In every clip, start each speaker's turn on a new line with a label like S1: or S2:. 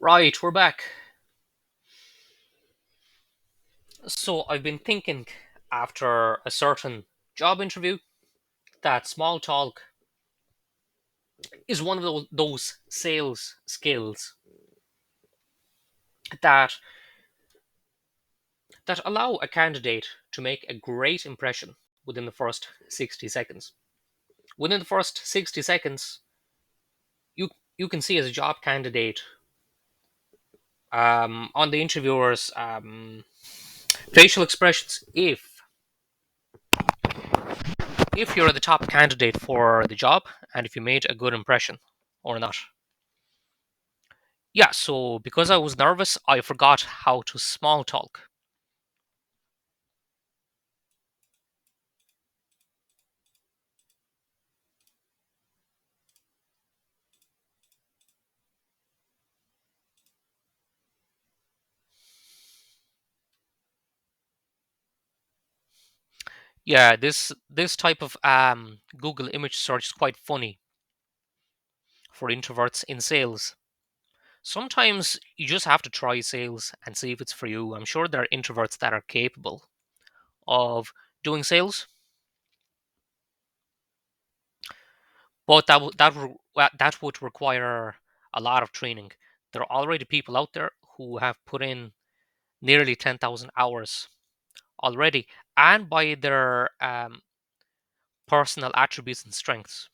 S1: Right, we're back. So I've been thinking after a certain job interview that small talk is one of those sales skills that that allow a candidate to make a great impression within the first 60 seconds. Within the first 60 seconds, you you can see as a job candidate on the interviewer's facial expressions if you're the top candidate for the job and if you made a good impression or not. Yeah, so because I was nervous, I forgot how to small talk. Yeah, this type of Google image search is quite funny for introverts in sales. Sometimes you just have to try sales and see if it's for you. I'm sure there are introverts that are capable of doing sales, but that would require a lot of training. There are already people out there who have put in nearly 10,000 hours already, and by their personal attributes and strengths.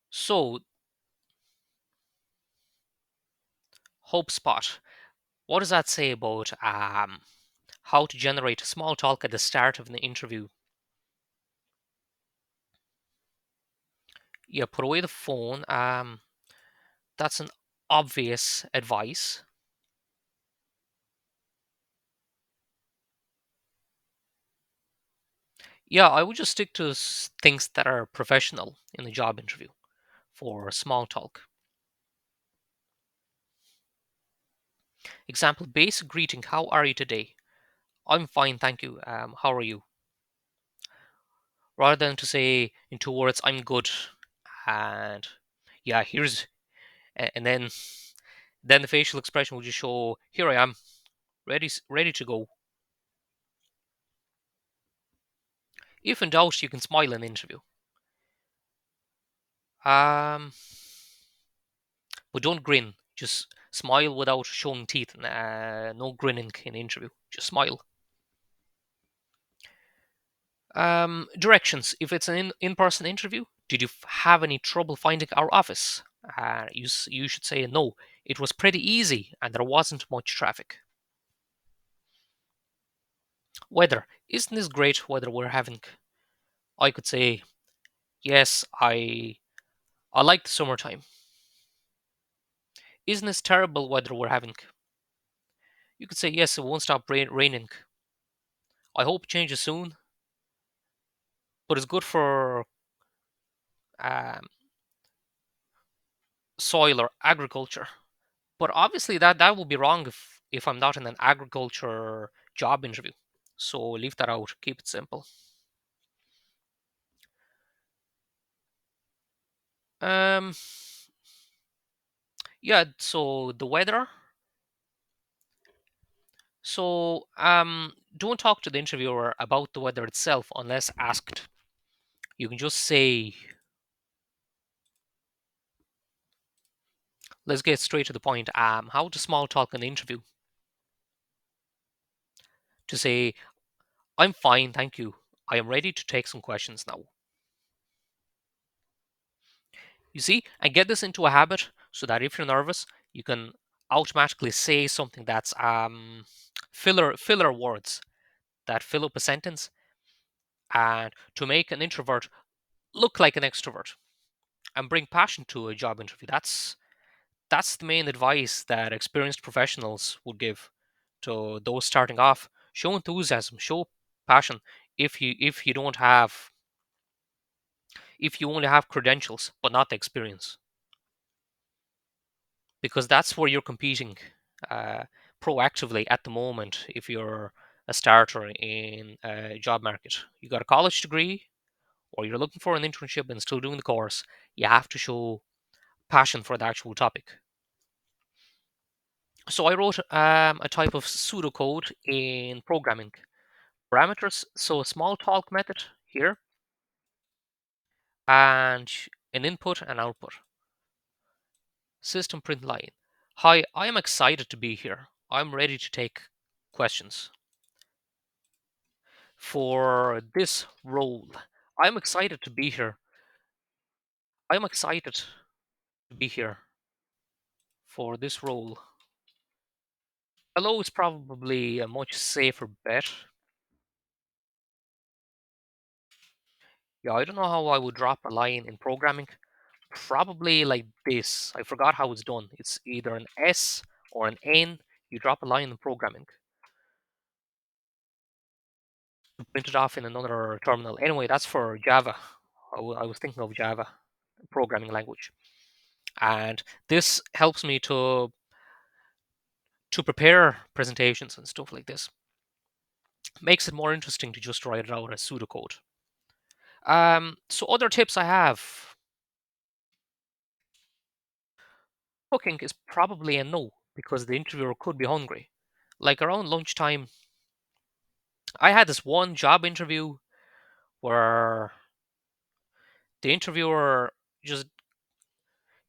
S1: So, HopeSpot, what does that say about how to generate small talk at the start of an interview? Yeah, put away the phone. That's an obvious advice. Yeah, I would just stick to things that are professional in the job interview for small talk. Example: basic greeting. How are you today? I'm fine, thank you. How are you? Rather than to say in 2 words, I'm good, and yeah, here's and then the facial expression will just show, here I am, ready to go. If in doubt, you can smile in the interview. Um, but don't grin. Just smile without showing teeth. No grinning in the interview. Just smile. Directions. If it's an in-person interview, did you have any trouble finding our office? You should say no. It was pretty easy, and there wasn't much traffic. Weather. Isn't this great weather we're having? I could say yes. I like the summertime. Isn't this terrible weather we're having? You could say yes. It won't stop raining. I hope it changes soon, but it's good for um, soil or agriculture. But obviously, that would be wrong if I'm not in an agriculture job interview. So leave that out. Keep it simple. Um, yeah. So the weather. So don't talk to the interviewer about the weather itself unless asked. You can just say, let's get straight to the point. How to small talk in an interview? To say, I'm fine, thank you. I am ready to take some questions now. You see, and get this into a habit so that if you're nervous, you can automatically say something that's filler words that fill up a sentence, and to make an introvert look like an extrovert and bring passion to a job interview. That's the main advice that experienced professionals would give to those starting off. Show enthusiasm, show passion. If you don't have if you only have credentials but not the experience, because that's where you're competing uh, proactively at the moment. If you're a starter in a job market, you got a college degree or you're looking for an internship and still doing the course, you have to show passion for the actual topic. So I wrote a type of pseudocode in programming parameters, so a small talk method here, and an input and output. System print line. Hi, I am excited to be here. I'm ready to take questions for this role. I'm excited to be here. I'm excited to be here for this role. Hello is probably a much safer bet. Yeah, I don't know how I would drop a line in programming. Probably like this. I forgot how it's done. It's either an S or an N. You drop a line in programming. You print it off in another terminal. Anyway, that's for Java. I was thinking of Java programming language. And this helps me to prepare presentations and stuff like this. Makes it more interesting to just write it out as pseudocode. So other tips I have. Cooking is probably a no because the interviewer could be hungry. Like around lunchtime, I had this one job interview where the interviewer just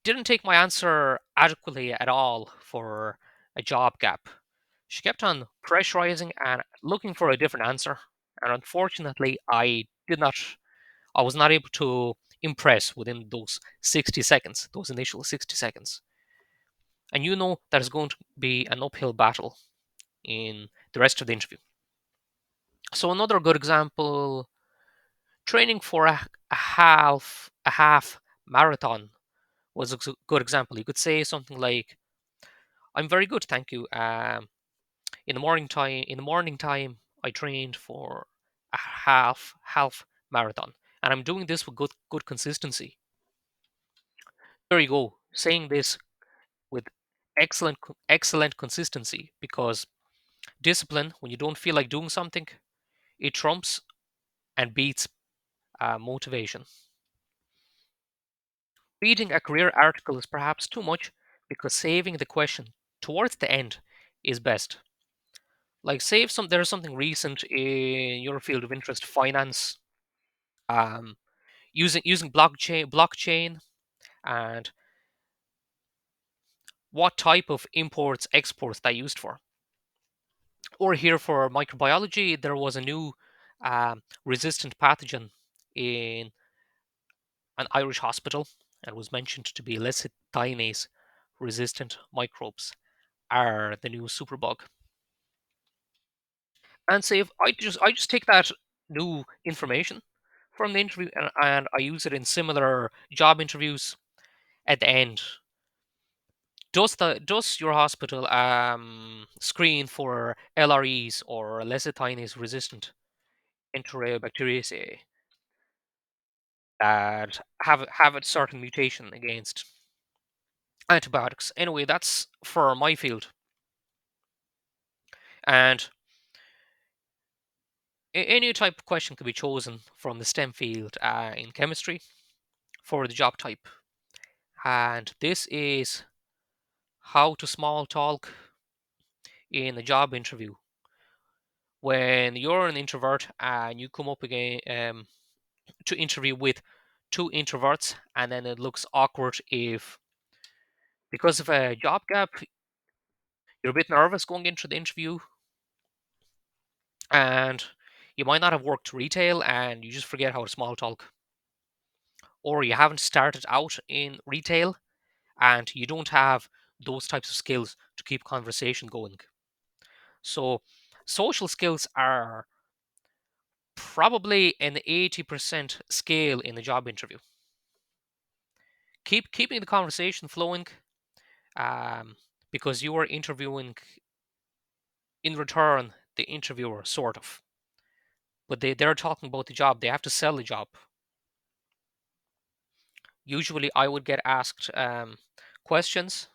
S1: didn't take my answer adequately at all for a job gap. She kept on pressurizing and looking for a different answer. And unfortunately, I was not able to impress within those 60 seconds, those initial 60 seconds. And you know that is going to be an uphill battle in the rest of the interview. So another good example, training for a half marathon was a good example. You could say something like, "I'm very good, thank you. In the morning time, I trained for a half marathon, and I'm doing this with good consistency." There you go, saying this with excellent consistency, because discipline, when you don't feel like doing something, it trumps and beats motivation. Reading a career article is perhaps too much because saving the question towards the end is best. Like, say if there's something recent in your field of interest, finance, um, using blockchain, and what type of imports exports that used for. Or here for microbiology, there was a new resistant pathogen in an Irish hospital, and was mentioned to be lecithinase resistant microbes are the new superbug. And say if I just take that new information from the interview, and I use it in similar job interviews at the end. Does your hospital screen for LREs or lecithinase resistant Enterobacteriaceae that have a certain mutation against antibiotics? Anyway, that's for my field. And any type of question could be chosen from the STEM field in chemistry for the job type. And this is how to small talk in a job interview. When you're an introvert and you come up again to interview with two introverts, and then it looks awkward if, because of a job gap, you're a bit nervous going into the interview, and you might not have worked retail and you just forget how to small talk, or you haven't started out in retail and you don't have those types of skills to keep conversation going. So social skills are probably an 80% scale in a job interview. Keeping the conversation flowing, um, because you are interviewing in return the interviewer, sort of. But they're talking about the job. They have to sell the job. Usually, I would get asked questions,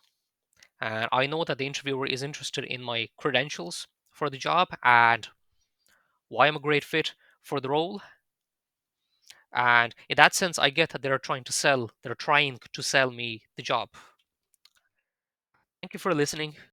S1: and I know that the interviewer is interested in my credentials for the job and why I'm a great fit for the role. And in that sense, I get that they're trying to sell me the job. Thank you for listening.